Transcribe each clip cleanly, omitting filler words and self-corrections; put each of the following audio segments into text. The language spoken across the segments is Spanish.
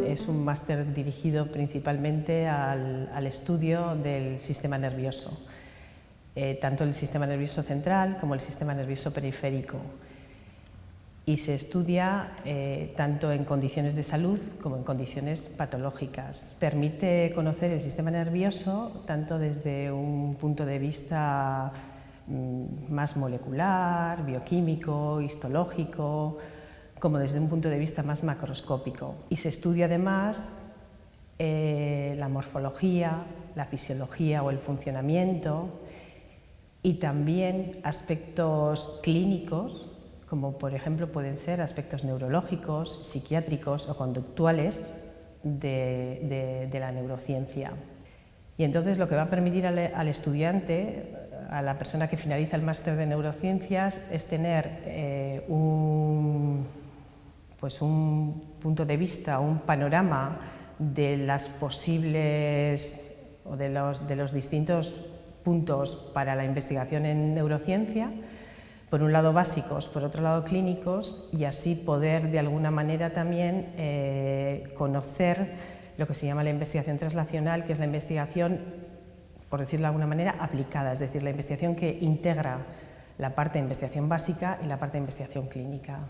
Es un máster dirigido principalmente al estudio del sistema nervioso, tanto el sistema nervioso central como el sistema nervioso periférico. Y se estudia tanto en condiciones de salud como en condiciones patológicas. Permite conocer el sistema nervioso tanto desde un punto de vista más molecular, bioquímico, histológico, como desde un punto de vista más macroscópico. Y se estudia además la morfología, la fisiología o el funcionamiento y también aspectos clínicos, como por ejemplo pueden ser aspectos neurológicos, psiquiátricos o conductuales de la neurociencia. Y entonces lo que va a permitir al estudiante, a la persona que finaliza el máster de neurociencias, es tener un punto de vista, un panorama de las posibles o de los distintos puntos para la investigación en neurociencia, por un lado básicos, por otro lado clínicos, y así poder de alguna manera también conocer lo que se llama la investigación translacional, que es la investigación, por decirlo de alguna manera, aplicada, es decir, la investigación que integra la parte de investigación básica y la parte de investigación clínica.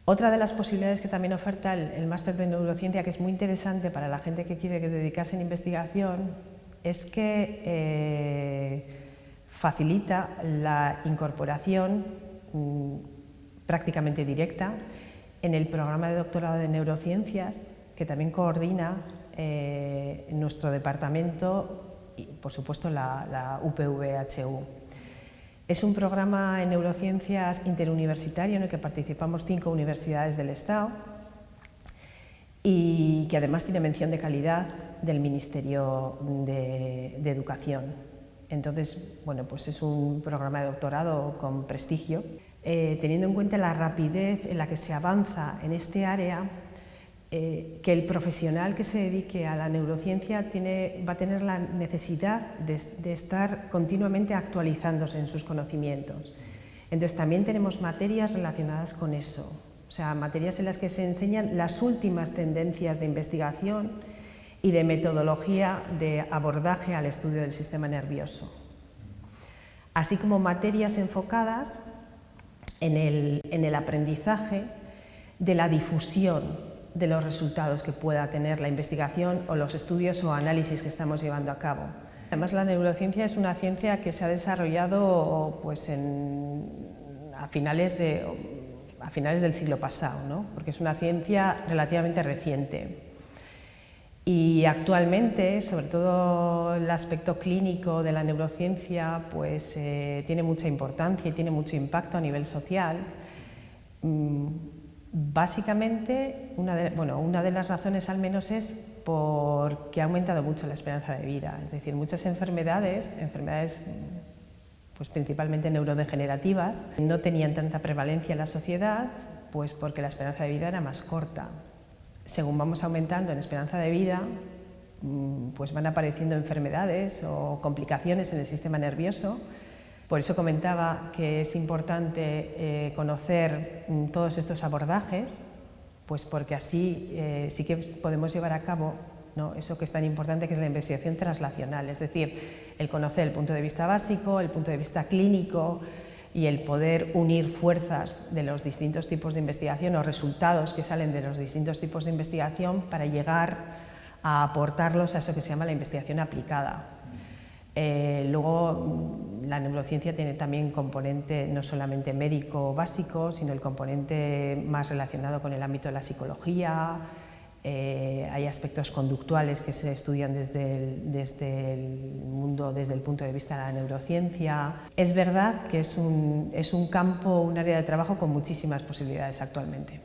Otra de las posibilidades que también oferta el máster de neurociencia, que es muy interesante para la gente que quiere dedicarse en investigación, es que facilita la incorporación prácticamente directa en el programa de doctorado de neurociencias, que también coordina nuestro departamento y, por supuesto, la UPV-HU. Es un programa en neurociencias interuniversitario en el que participamos 5 universidades del Estado y que además tiene mención de calidad del Ministerio de Educación. Entonces, bueno, pues es un programa de doctorado con prestigio. Teniendo en cuenta la rapidez en la que se avanza en este área, que el profesional que se dedique a la neurociencia va a tener la necesidad de estar continuamente actualizándose en sus conocimientos. Entonces también tenemos materias relacionadas con eso, o sea, materias en las que se enseñan las últimas tendencias de investigación y de metodología de abordaje al estudio del sistema nervioso, así como materias enfocadas en el aprendizaje de la difusión de los resultados que pueda tener la investigación o los estudios o análisis que estamos llevando a cabo. Además, la neurociencia es una ciencia que se ha desarrollado pues, a finales del siglo pasado, ¿no? Porque es una ciencia relativamente reciente. Y actualmente, sobre todo el aspecto clínico de la neurociencia, pues, tiene mucha importancia y tiene mucho impacto a nivel social. Básicamente, una de las razones al menos es porque ha aumentado mucho la esperanza de vida. Es decir, muchas enfermedades pues principalmente neurodegenerativas, no tenían tanta prevalencia en la sociedad, pues porque la esperanza de vida era más corta. Según vamos aumentando en esperanza de vida, pues van apareciendo enfermedades o complicaciones en el sistema nervioso. Por eso comentaba que es importante conocer todos estos abordajes, pues porque así sí que podemos llevar a cabo, ¿no?, eso que es tan importante, que es la investigación translacional, es decir, el conocer el punto de vista básico, el punto de vista clínico y el poder unir fuerzas de los distintos tipos de investigación o resultados que salen de los distintos tipos de investigación para llegar a aportarlos a eso que se llama la investigación aplicada. Luego, la neurociencia tiene también componente no solamente médico básico, sino el componente más relacionado con el ámbito de la psicología. Hay aspectos conductuales que se estudian desde el punto de vista de la neurociencia. Es verdad que es un campo, un área de trabajo con muchísimas posibilidades actualmente.